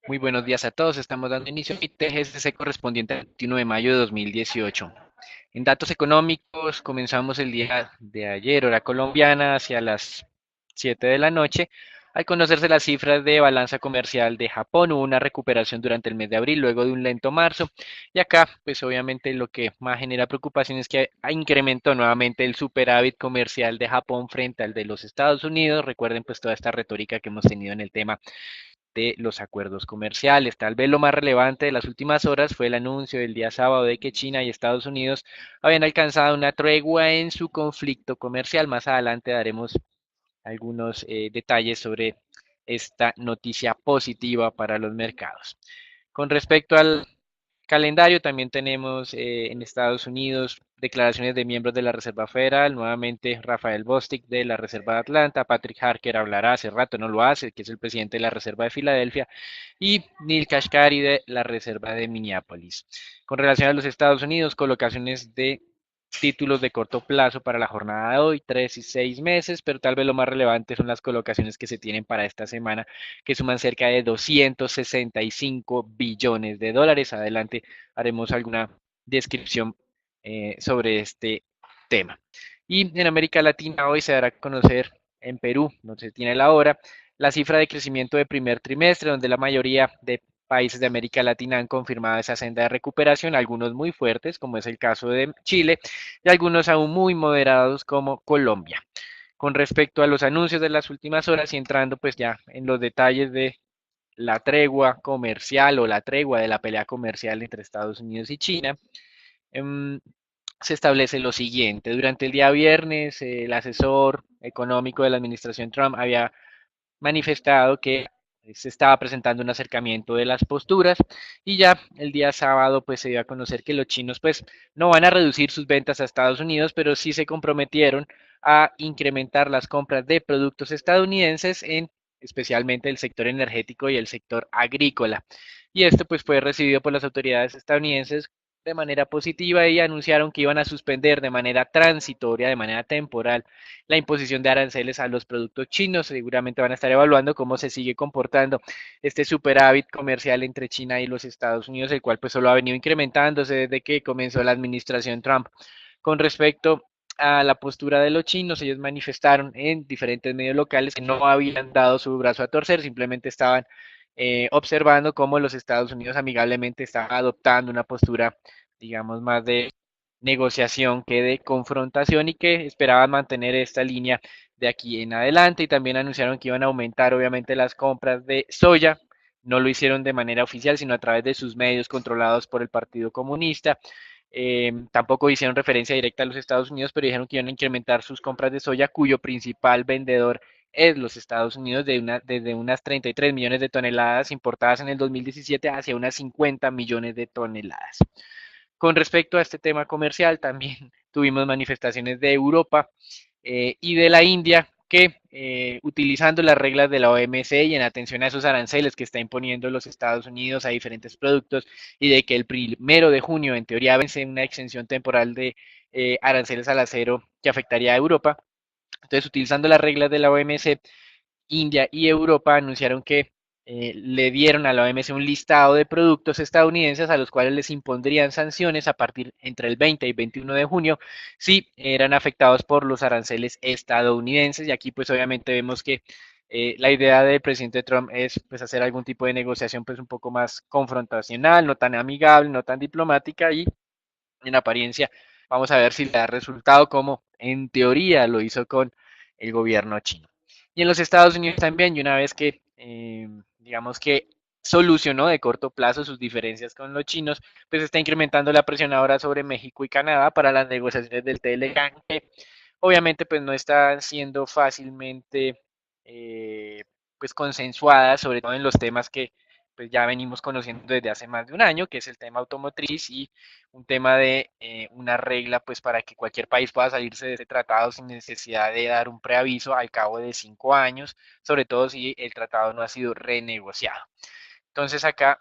Muy buenos días a todos. Estamos dando inicio a mi TGSC correspondiente al 21 de mayo de 2018. En datos económicos, comenzamos el día de ayer, hora colombiana, hacia las 7 de la noche. Al conocerse las cifras de balanza comercial de Japón, hubo una recuperación durante el mes de abril, luego de un lento marzo. Y acá, pues obviamente lo que más genera preocupación es que incrementó nuevamente el superávit comercial de Japón frente al de los Estados Unidos. Recuerden pues toda esta retórica que hemos tenido en el tema de los acuerdos comerciales. Tal vez lo más relevante de las últimas horas fue el anuncio del día sábado de que China y Estados Unidos habían alcanzado una tregua en su conflicto comercial. Más adelante daremos algunos detalles sobre esta noticia positiva para los mercados. Con respecto al calendario, también tenemos en Estados Unidos declaraciones de miembros de la Reserva Federal, nuevamente Rafael Bostic de la Reserva de Atlanta, Patrick Harker hablará, hace rato no lo hace, que es el presidente de la Reserva de Filadelfia, y Neil Kashkari de la Reserva de Minneapolis. Con relación a los Estados Unidos, colocaciones de títulos de corto plazo para la jornada de hoy, 3 y 6 meses, pero tal vez lo más relevante son las colocaciones que se tienen para esta semana, que suman cerca de 265 billones de dólares. Adelante haremos alguna descripción sobre este tema. Y en América Latina hoy se dará a conocer en Perú, no se tiene la hora, la cifra de crecimiento de primer trimestre, donde la mayoría de países de América Latina han confirmado esa senda de recuperación, algunos muy fuertes, como es el caso de Chile, y algunos aún muy moderados, como Colombia. Con respecto a los anuncios de las últimas horas y entrando pues ya en los detalles de la tregua comercial o la tregua de la pelea comercial entre Estados Unidos y China, em, se establece lo siguiente. Durante el día viernes, el asesor económico de la administración Trump había manifestado que se estaba presentando un acercamiento de las posturas y ya el día sábado pues se dio a conocer que los chinos pues no van a reducir sus ventas a Estados Unidos, pero sí se comprometieron a incrementar las compras de productos estadounidenses en especialmente el sector energético y el sector agrícola. Y esto pues fue recibido por las autoridades estadounidenses de manera positiva y anunciaron que iban a suspender de manera transitoria, de manera temporal, la imposición de aranceles a los productos chinos. Seguramente van a estar evaluando cómo se sigue comportando este superávit comercial entre China y los Estados Unidos, el cual pues solo ha venido incrementándose desde que comenzó la administración Trump. Con respecto a la postura de los chinos, ellos manifestaron en diferentes medios locales que no habían dado su brazo a torcer, simplemente estaban observando cómo los Estados Unidos amigablemente estaban adoptando una postura, digamos, más de negociación que de confrontación y que esperaban mantener esta línea de aquí en adelante y también anunciaron que iban a aumentar obviamente las compras de soya. No lo hicieron de manera oficial, sino a través de sus medios controlados por el Partido Comunista. Tampoco hicieron referencia directa a los Estados Unidos, pero dijeron que iban a incrementar sus compras de soya, cuyo principal vendedor es los Estados Unidos, desde unas 33 millones de toneladas importadas en el 2017 hacia unas 50 millones de toneladas. Con respecto a este tema comercial, también tuvimos manifestaciones de Europa y de la India que utilizando las reglas de la OMC y en atención a esos aranceles que está imponiendo los Estados Unidos a diferentes productos y de que el 1 de junio en teoría vence una exención temporal de aranceles al acero que afectaría a Europa. Entonces, utilizando las reglas de la OMC, India y Europa anunciaron que le dieron a la OMS un listado de productos estadounidenses a los cuales les impondrían sanciones a partir entre el 20 y 21 de junio si eran afectados por los aranceles estadounidenses. Y aquí pues obviamente vemos que la idea del presidente Trump es pues hacer algún tipo de negociación pues un poco más confrontacional, no tan amigable, no tan diplomática y en apariencia vamos a ver si le da resultado como en teoría lo hizo con el gobierno chino. Y en los Estados Unidos también, y una vez que, digamos que solucionó de corto plazo sus diferencias con los chinos, pues está incrementando la presión ahora sobre México y Canadá para las negociaciones del TLCAN, que obviamente pues no están siendo fácilmente pues consensuadas, sobre todo en los temas que pues ya venimos conociendo desde hace más de un año, que es el tema automotriz y un tema de una regla pues para que cualquier país pueda salirse de ese tratado sin necesidad de dar un preaviso al cabo de 5 años, sobre todo si el tratado no ha sido renegociado. Entonces acá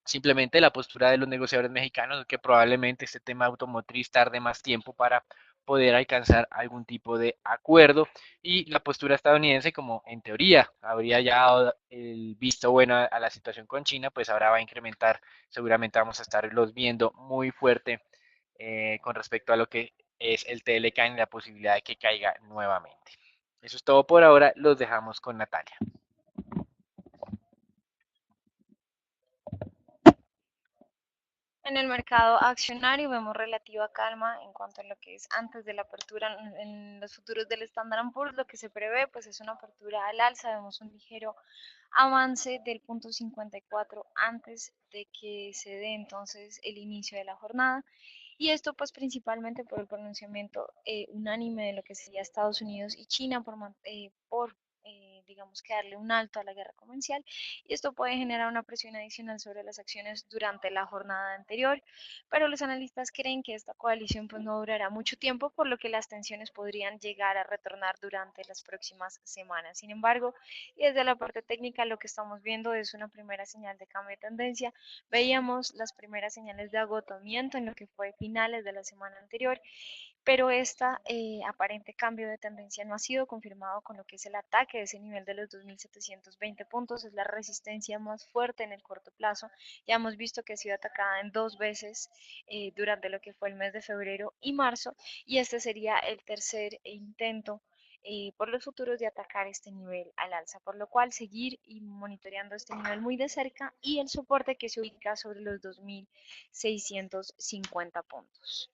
simplemente la postura de los negociadores mexicanos es que probablemente este tema automotriz tarde más tiempo para poder alcanzar algún tipo de acuerdo, y la postura estadounidense, como en teoría habría ya dado el visto bueno a la situación con China, pues ahora va a incrementar, seguramente vamos a estarlos viendo muy fuerte con respecto a lo que es el TLK y la posibilidad de que caiga nuevamente. Eso es todo por ahora, los dejamos con Natalia. En el mercado accionario vemos relativa calma en cuanto a lo que es antes de la apertura en los futuros del Standard Poor's. Lo que se prevé pues es una apertura al alza, vemos un ligero avance del punto 54 antes de que se dé entonces el inicio de la jornada. Y esto pues principalmente por el pronunciamiento unánime de lo que sería Estados Unidos y China digamos que darle un alto a la guerra comercial, y esto puede generar una presión adicional sobre las acciones durante la jornada anterior, pero los analistas creen que esta coalición pues no durará mucho tiempo, por lo que las tensiones podrían llegar a retornar durante las próximas semanas. Sin embargo, y desde la parte técnica lo que estamos viendo es una primera señal de cambio de tendencia. Veíamos las primeras señales de agotamiento en lo que fue finales de la semana anterior, pero este aparente cambio de tendencia no ha sido confirmado con lo que es el ataque de ese nivel de los 2.720 puntos. Es la resistencia más fuerte en el corto plazo. Ya hemos visto que ha sido atacada en dos veces durante lo que fue el mes de febrero y marzo, y este sería el tercer intento por los futuros de atacar este nivel al alza, por lo cual seguir y monitoreando este nivel muy de cerca y el soporte que se ubica sobre los 2.650 puntos.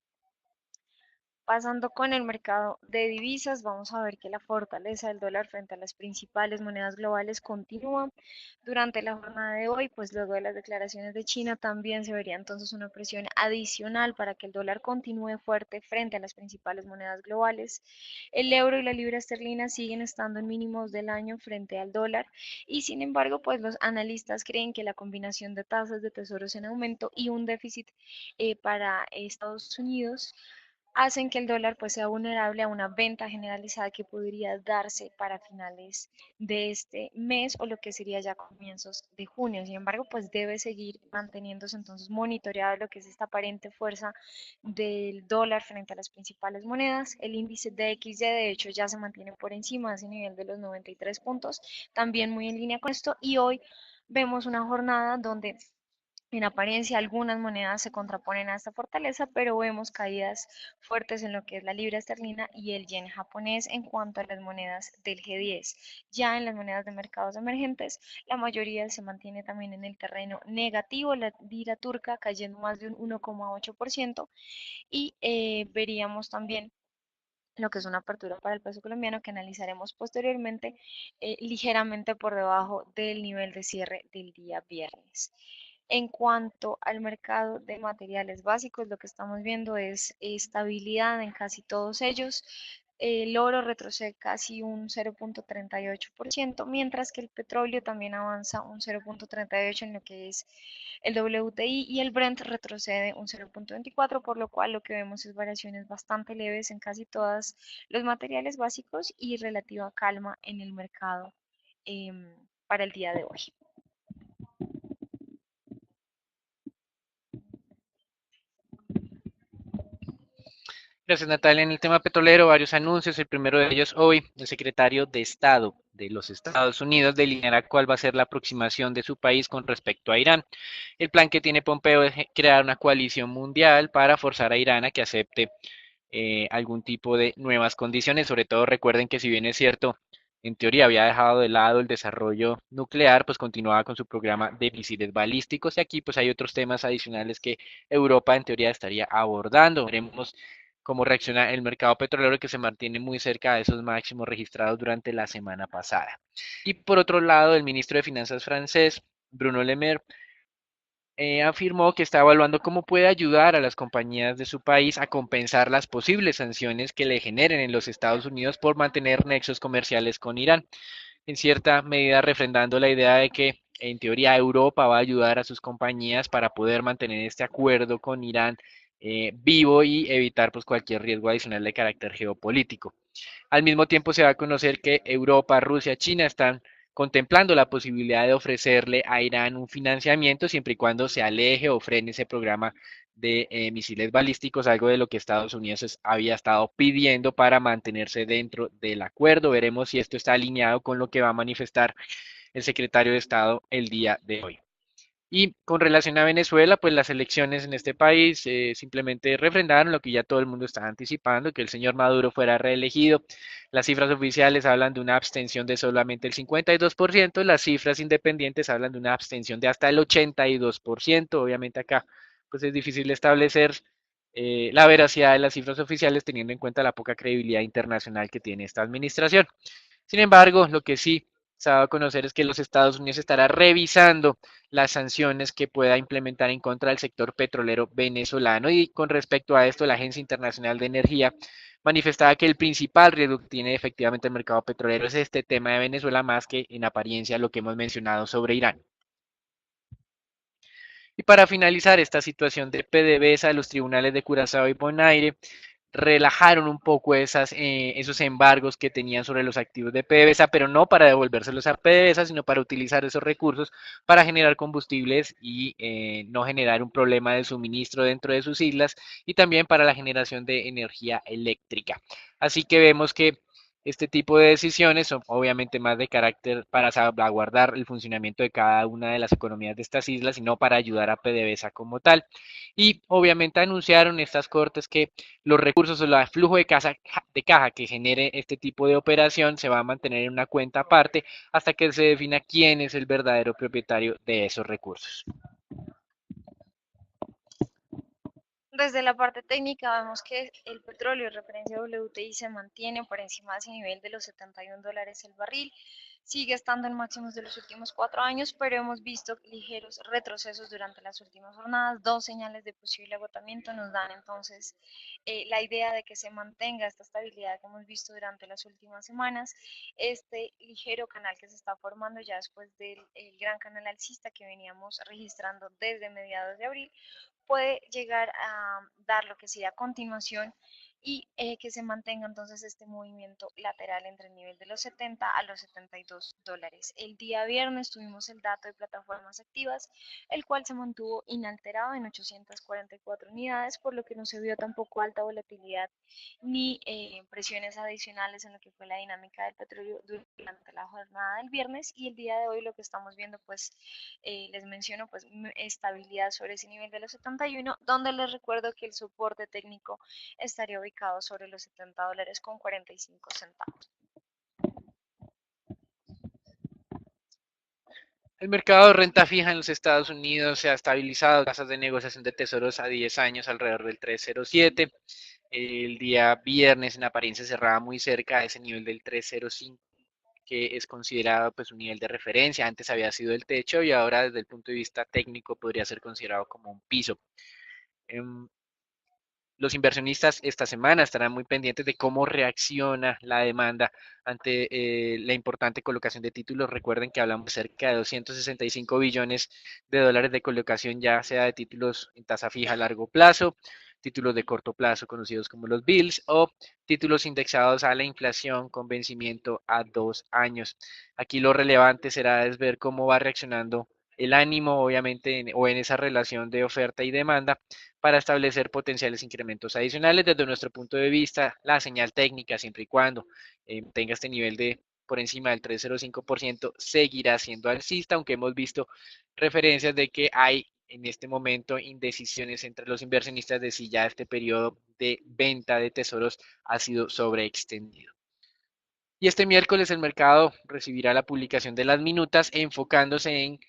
Pasando con el mercado de divisas, vamos a ver que la fortaleza del dólar frente a las principales monedas globales continúa durante la jornada de hoy, pues luego de las declaraciones de China también se vería entonces una presión adicional para que el dólar continúe fuerte frente a las principales monedas globales. El euro y la libra esterlina siguen estando en mínimos del año frente al dólar, y sin embargo, pues los analistas creen que la combinación de tasas de tesoros en aumento y un déficit para Estados Unidos hacen que el dólar pues sea vulnerable a una venta generalizada que podría darse para finales de este mes o lo que sería ya comienzos de junio. Sin embargo, pues debe seguir manteniéndose entonces monitoreado lo que es esta aparente fuerza del dólar frente a las principales monedas. El índice DXY de hecho ya se mantiene por encima de ese nivel de los 93 puntos, también muy en línea con esto, y hoy vemos una jornada donde en apariencia, algunas monedas se contraponen a esta fortaleza, pero vemos caídas fuertes en lo que es la libra esterlina y el yen japonés en cuanto a las monedas del G10. Ya en las monedas de mercados emergentes, la mayoría se mantiene también en el terreno negativo, la lira turca cayendo más de un 1,8%, y veríamos también lo que es una apertura para el peso colombiano que analizaremos posteriormente, ligeramente por debajo del nivel de cierre del día viernes. En cuanto al mercado de materiales básicos, lo que estamos viendo es estabilidad en casi todos ellos. El oro retrocede casi un 0,38%, mientras que el petróleo también avanza un 0,38% en lo que es el WTI, y el Brent retrocede un 0,24%, por lo cual lo que vemos es variaciones bastante leves en casi todos los materiales básicos y relativa calma en el mercado para el día de hoy. Gracias, Natalia. En el tema petrolero, varios anuncios. El primero de ellos hoy, el secretario de Estado de los Estados Unidos delineará cuál va a ser la aproximación de su país con respecto a Irán. El plan que tiene Pompeo es crear una coalición mundial para forzar a Irán a que acepte algún tipo de nuevas condiciones. Sobre todo recuerden que, si bien es cierto, en teoría había dejado de lado el desarrollo nuclear, pues continuaba con su programa de misiles balísticos, y aquí pues hay otros temas adicionales que Europa en teoría estaría abordando. Veremos cómo reacciona el mercado petrolero, que se mantiene muy cerca de esos máximos registrados durante la semana pasada. Y por otro lado, el ministro de Finanzas francés, Bruno Le Maire, afirmó que está evaluando cómo puede ayudar a las compañías de su país a compensar las posibles sanciones que le generen en los Estados Unidos por mantener nexos comerciales con Irán, en cierta medida refrendando la idea de que en teoría Europa va a ayudar a sus compañías para poder mantener este acuerdo con Irán vivo y evitar pues cualquier riesgo adicional de carácter geopolítico. Al mismo tiempo se va a conocer que Europa, Rusia, China están contemplando la posibilidad de ofrecerle a Irán un financiamiento siempre y cuando se aleje o frene ese programa de misiles balísticos, algo de lo que Estados Unidos había estado pidiendo para mantenerse dentro del acuerdo. Veremos si esto está alineado con lo que va a manifestar el secretario de Estado el día de hoy. Y con relación a Venezuela, pues las elecciones en este país simplemente refrendaron lo que ya todo el mundo estaba anticipando, que el señor Maduro fuera reelegido. Las cifras oficiales hablan de una abstención de solamente el 52%, las cifras independientes hablan de una abstención de hasta el 82%. Obviamente acá pues es difícil establecer la veracidad de las cifras oficiales teniendo en cuenta la poca credibilidad internacional que tiene esta administración. Sin embargo, lo que sí se ha dado a conocer es que los Estados Unidos estará revisando las sanciones que pueda implementar en contra del sector petrolero venezolano. Y con respecto a esto, la Agencia Internacional de Energía manifestaba que el principal riesgo que tiene efectivamente el mercado petrolero es este tema de Venezuela, más que en apariencia lo que hemos mencionado sobre Irán. Y para finalizar esta situación de PDVSA, los tribunales de Curazao y Bonaire relajaron un poco esos embargos que tenían sobre los activos de PDVSA, pero no para devolvérselos a PDVSA, sino para utilizar esos recursos para generar combustibles y no generar un problema de suministro dentro de sus islas y también para la generación de energía eléctrica. Así que vemos que este tipo de decisiones son obviamente más de carácter para salvaguardar el funcionamiento de cada una de las economías de estas islas y no para ayudar a PDVSA como tal. Y obviamente anunciaron estas cortes que los recursos o el flujo de caja que genere este tipo de operación se va a mantener en una cuenta aparte hasta que se defina quién es el verdadero propietario de esos recursos. Desde la parte técnica vemos que el petróleo de referencia WTI se mantiene por encima de ese nivel de los $71 el barril. Sigue estando en máximos de los últimos 4 años, pero hemos visto ligeros retrocesos durante las últimas jornadas. Dos señales de posible agotamiento nos dan entonces la idea de que se mantenga esta estabilidad que hemos visto durante las últimas semanas. Este ligero canal que se está formando ya después del gran canal alcista que veníamos registrando desde mediados de abril puede llegar a dar lo que sería a continuación y que se mantenga entonces este movimiento lateral entre el nivel de los 70 a los $72. El día viernes tuvimos el dato de plataformas activas, el cual se mantuvo inalterado en 844 unidades, por lo que no se vio tampoco alta volatilidad ni presiones adicionales en lo que fue la dinámica del petróleo durante la jornada del viernes. Y el día de hoy lo que estamos viendo, pues les menciono, pues estabilidad sobre ese nivel de los 71, donde les recuerdo que el soporte técnico estaría ubicado sobre los $70 con 45 centavos. El mercado de renta fija en los Estados Unidos se ha estabilizado, tasas de negociación de tesoros a 10 años alrededor del 3,07. El día viernes en apariencia cerraba muy cerca a ese nivel del 3,05, que es considerado pues un nivel de referencia. Antes había sido el techo y ahora desde el punto de vista técnico podría ser considerado como un piso. Los inversionistas esta semana estarán muy pendientes de cómo reacciona la demanda ante la importante colocación de títulos. Recuerden que hablamos de cerca de 265 billones de dólares de colocación, ya sea de títulos en tasa fija a largo plazo, títulos de corto plazo conocidos como los bills o títulos indexados a la inflación con vencimiento a 2 años. Aquí lo relevante será es ver cómo va reaccionando el ánimo, obviamente, o en esa relación de oferta y demanda para establecer potenciales incrementos adicionales. Desde nuestro punto de vista, la señal técnica, siempre y cuando tenga este nivel de por encima del 3,05%, seguirá siendo alcista, aunque hemos visto referencias de que hay en este momento indecisiones entre los inversionistas de si ya este periodo de venta de tesoros ha sido sobreextendido. Y este miércoles el mercado recibirá la publicación de las minutas enfocándose en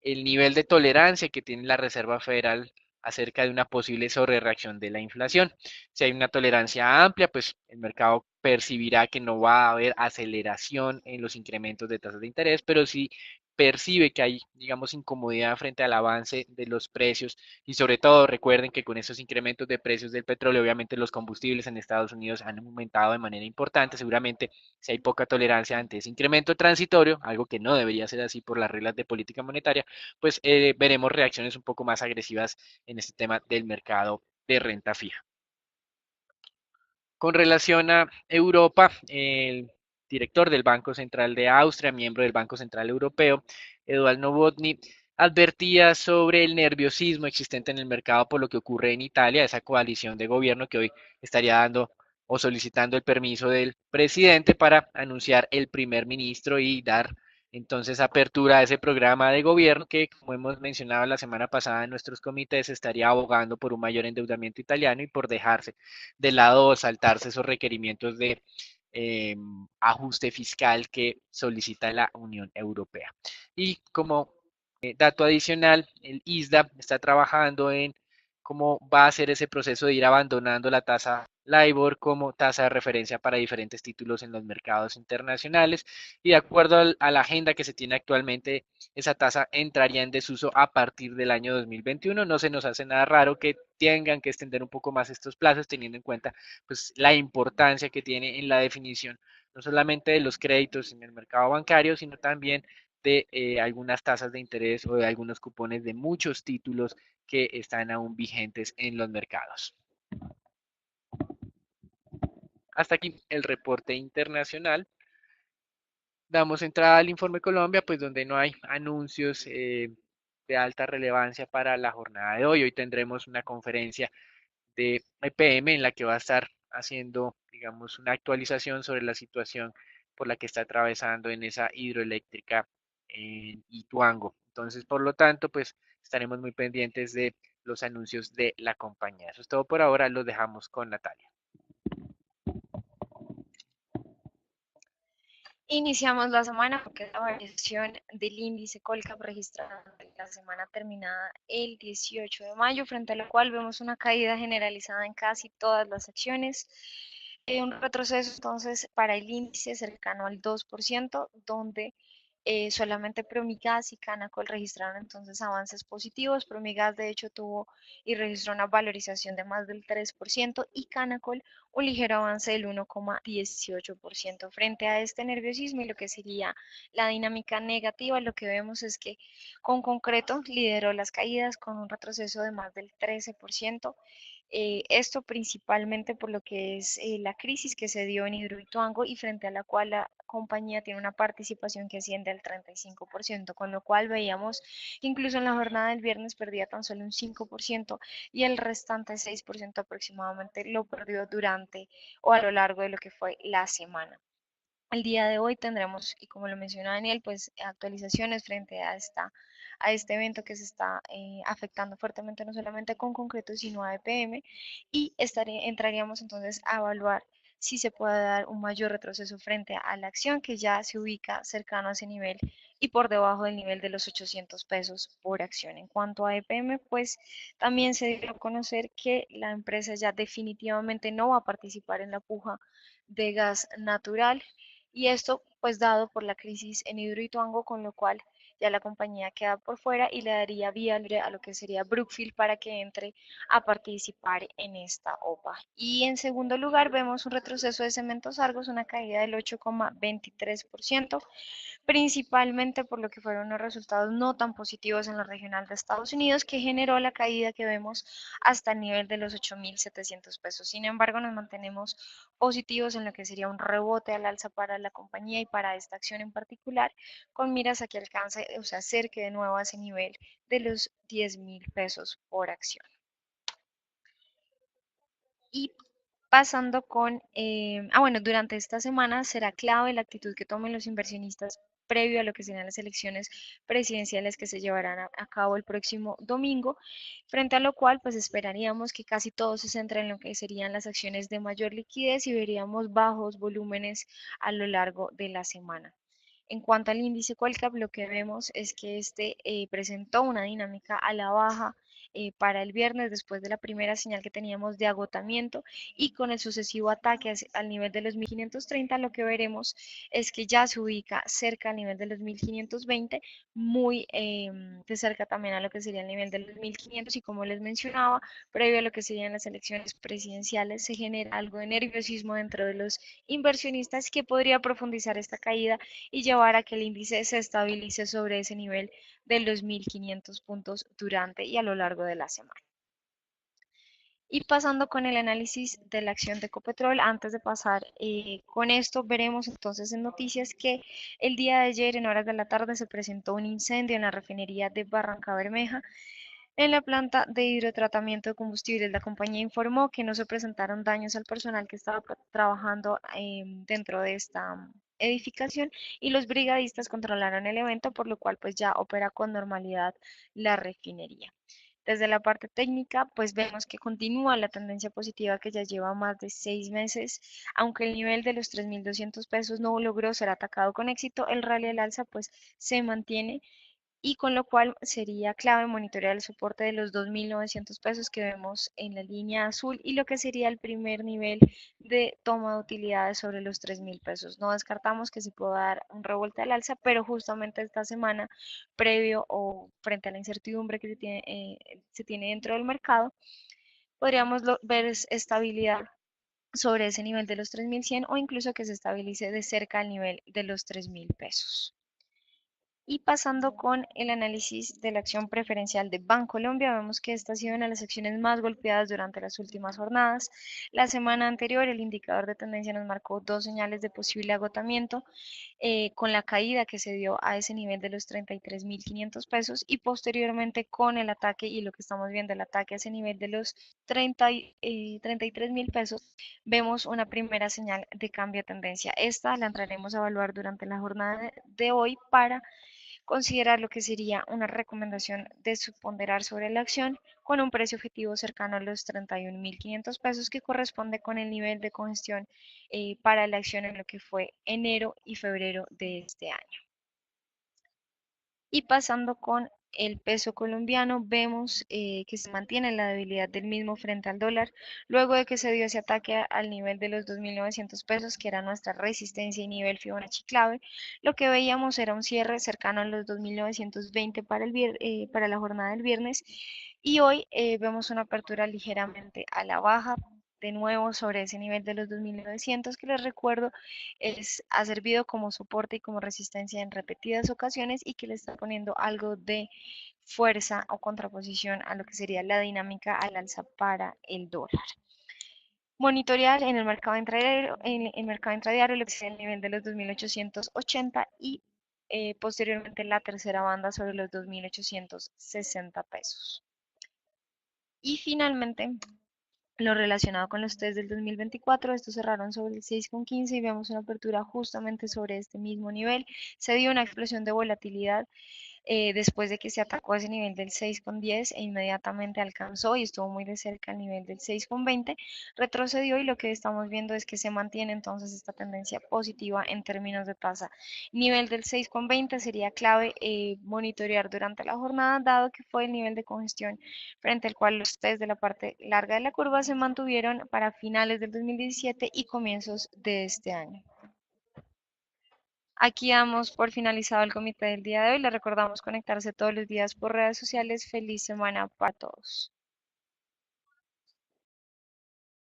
el nivel de tolerancia que tiene la Reserva Federal acerca de una posible sobrereacción de la inflación. Si hay una tolerancia amplia, pues el mercado percibirá que no va a haber aceleración en los incrementos de tasas de interés, pero si percibe que hay, digamos, incomodidad frente al avance de los precios y sobre todo recuerden que con estos incrementos de precios del petróleo, obviamente los combustibles en Estados Unidos han aumentado de manera importante, seguramente si hay poca tolerancia ante ese incremento transitorio, algo que no debería ser así por las reglas de política monetaria, pues veremos reacciones un poco más agresivas en este tema del mercado de renta fija. Con relación a Europa, el director del Banco Central de Austria, miembro del Banco Central Europeo, Eduard Novotny, advertía sobre el nerviosismo existente en el mercado por lo que ocurre en Italia, esa coalición de gobierno que hoy estaría dando o solicitando el permiso del presidente para anunciar el primer ministro y dar entonces apertura a ese programa de gobierno que, como hemos mencionado la semana pasada en nuestros comités, estaría abogando por un mayor endeudamiento italiano y por dejarse de lado o saltarse esos requerimientos de ajuste fiscal que solicita la Unión Europea. Y como dato adicional, el ISDA está trabajando en cómo va a ser ese proceso de ir abandonando la tasa LIBOR como tasa de referencia para diferentes títulos en los mercados internacionales y de acuerdo a la agenda que se tiene actualmente, esa tasa entraría en desuso a partir del año 2021. No se nos hace nada raro que tengan que extender un poco más estos plazos teniendo en cuenta pues, la importancia que tiene en la definición no solamente de los créditos en el mercado bancario, sino también de algunas tasas de interés o de algunos cupones de muchos títulos que están aún vigentes en los mercados. Hasta aquí el reporte internacional. Damos entrada al informe Colombia, pues donde no hay anuncios de alta relevancia para la jornada de hoy. Hoy tendremos una conferencia de EPM en la que va a estar haciendo, digamos, una actualización sobre la situación por la que está atravesando en esa hidroeléctrica en Ituango. Entonces, por lo tanto, pues estaremos muy pendientes de los anuncios de la compañía. Eso es todo por ahora, los dejamos con Natalia. Iniciamos la semana porque la variación del índice Colcap registrada en la semana terminada el 18 de mayo, frente a la cual vemos una caída generalizada en casi todas las acciones. Un retroceso entonces para el índice cercano al 2%, donde solamente Promigas y Canacol registraron entonces avances positivos. Promigas de hecho tuvo y registró una valorización de más del 3% y Canacol un ligero avance del 1,18%. Frente a este nerviosismo y lo que sería la dinámica negativa, lo que vemos es que con concreto lideró las caídas con un retroceso de más del 13%. Esto principalmente por lo que es la crisis que se dio en Hidroituango y frente a la cual la compañía tiene una participación que asciende al 35%, con lo cual veíamos que incluso en la jornada del viernes perdía tan solo un 5% y el restante 6% aproximadamente lo perdió durante o a lo largo de lo que fue la semana. El día de hoy tendremos, y como lo menciona Daniel, pues actualizaciones frente a este evento que se está afectando fuertemente no solamente con concreto, sino a EPM, y entraríamos entonces a evaluar si se puede dar un mayor retroceso frente a la acción que ya se ubica cercano a ese nivel y por debajo del nivel de los 800 pesos por acción. En cuanto a EPM, pues también se dio a conocer que la empresa ya definitivamente no va a participar en la puja de gas natural y esto pues dado por la crisis en Hidroituango, con lo cual ya la compañía queda por fuera y le daría vía libre a lo que sería Brookfield para que entre a participar en esta OPA. Y en segundo lugar vemos un retroceso de Cementos Argos, una caída del 8,23%, principalmente por lo que fueron los resultados no tan positivos en la regional de Estados Unidos, que generó la caída que vemos hasta el nivel de los 8.700 pesos. Sin embargo, nos mantenemos positivos en lo que sería un rebote al alza para la compañía y para esta acción en particular, con miras a que alcance, o sea, acerque de nuevo a ese nivel de los 10.000 pesos por acción. Y pasando con, bueno, durante esta semana será clave la actitud que tomen los inversionistas previo a lo que serán las elecciones presidenciales que se llevarán a cabo el próximo domingo, frente a lo cual pues esperaríamos que casi todo se centre en lo que serían las acciones de mayor liquidez y veríamos bajos volúmenes a lo largo de la semana. En cuanto al índice Colcap, lo que vemos es que este presentó una dinámica a la baja para el viernes después de la primera señal que teníamos de agotamiento y con el sucesivo ataque al nivel de los 1530, lo que veremos es que ya se ubica cerca al nivel de los 1520, muy de cerca también a lo que sería el nivel de los 1500 y como les mencionaba, previo a lo que serían las elecciones presidenciales, se genera algo de nerviosismo dentro de los inversionistas que podría profundizar esta caída y llevar a que el índice se estabilice sobre ese nivel de los 1.500 puntos durante y a lo largo de la semana. Y pasando con el análisis de la acción de Ecopetrol, antes de pasar con esto, veremos entonces en noticias que el día de ayer en horas de la tarde se presentó un incendio en la refinería de Barranca Bermeja. En la planta de hidrotratamiento de combustibles, la compañía informó que no se presentaron daños al personal que estaba trabajando dentro de esta edificación y los brigadistas controlaron el evento, por lo cual pues ya opera con normalidad la refinería. Desde la parte técnica, pues vemos que continúa la tendencia positiva que ya lleva más de 6 meses, aunque el nivel de los 3.200 pesos no logró ser atacado con éxito, el rally al alza pues se mantiene y con lo cual sería clave monitorear el soporte de los 2.900 pesos que vemos en la línea azul y lo que sería el primer nivel de toma de utilidades sobre los 3.000 pesos. No descartamos que se pueda dar un revuelta al alza, pero justamente esta semana, previo o frente a la incertidumbre que se tiene dentro del mercado, podríamos ver estabilidad sobre ese nivel de los 3.100 o incluso que se estabilice de cerca al nivel de los 3.000 pesos. Y pasando con el análisis de la acción preferencial de Bancolombia, vemos que esta ha sido una de las acciones más golpeadas durante las últimas jornadas. La semana anterior, el indicador de tendencia nos marcó dos señales de posible agotamiento, con la caída que se dio a ese nivel de los 33.500 pesos y posteriormente con el ataque y lo que estamos viendo, el ataque a ese nivel de los 33.000 pesos, vemos una primera señal de cambio de tendencia. Esta la entraremos a evaluar durante la jornada de hoy para considerar lo que sería una recomendación de subponderar sobre la acción con un precio objetivo cercano a los 31.500 pesos que corresponde con el nivel de congestión para la acción en lo que fue enero y febrero de este año. Y pasando con el peso colombiano, vemos que se mantiene la debilidad del mismo frente al dólar, luego de que se dio ese ataque al nivel de los 2.900 pesos, que era nuestra resistencia y nivel Fibonacci clave. Lo que veíamos era un cierre cercano a los 2.920 para la jornada del viernes y hoy vemos una apertura ligeramente a la baja. De nuevo sobre ese nivel de los 2.900 que les recuerdo ha servido como soporte y como resistencia en repetidas ocasiones y que le está poniendo algo de fuerza o contraposición a lo que sería la dinámica al alza para el dólar. Monitorear en el mercado intradiario, lo que sería el nivel de los 2.880 y posteriormente la tercera banda sobre los 2.860 pesos. Y finalmente, lo relacionado con los test del 2024, estos cerraron sobre el 6,15 y vemos una apertura justamente sobre este mismo nivel. Se dio una explosión de volatilidad después de que se atacó a ese nivel del 6,10 e inmediatamente alcanzó y estuvo muy de cerca al nivel del 6,20, retrocedió y lo que estamos viendo es que se mantiene entonces esta tendencia positiva en términos de tasa. Nivel del 6,20 sería clave monitorear durante la jornada, dado que fue el nivel de congestión frente al cual los test de la parte larga de la curva se mantuvieron para finales del 2017 y comienzos de este año. Aquí damos por finalizado el comité del día de hoy. Les recordamos conectarse todos los días por redes sociales. Feliz semana para todos.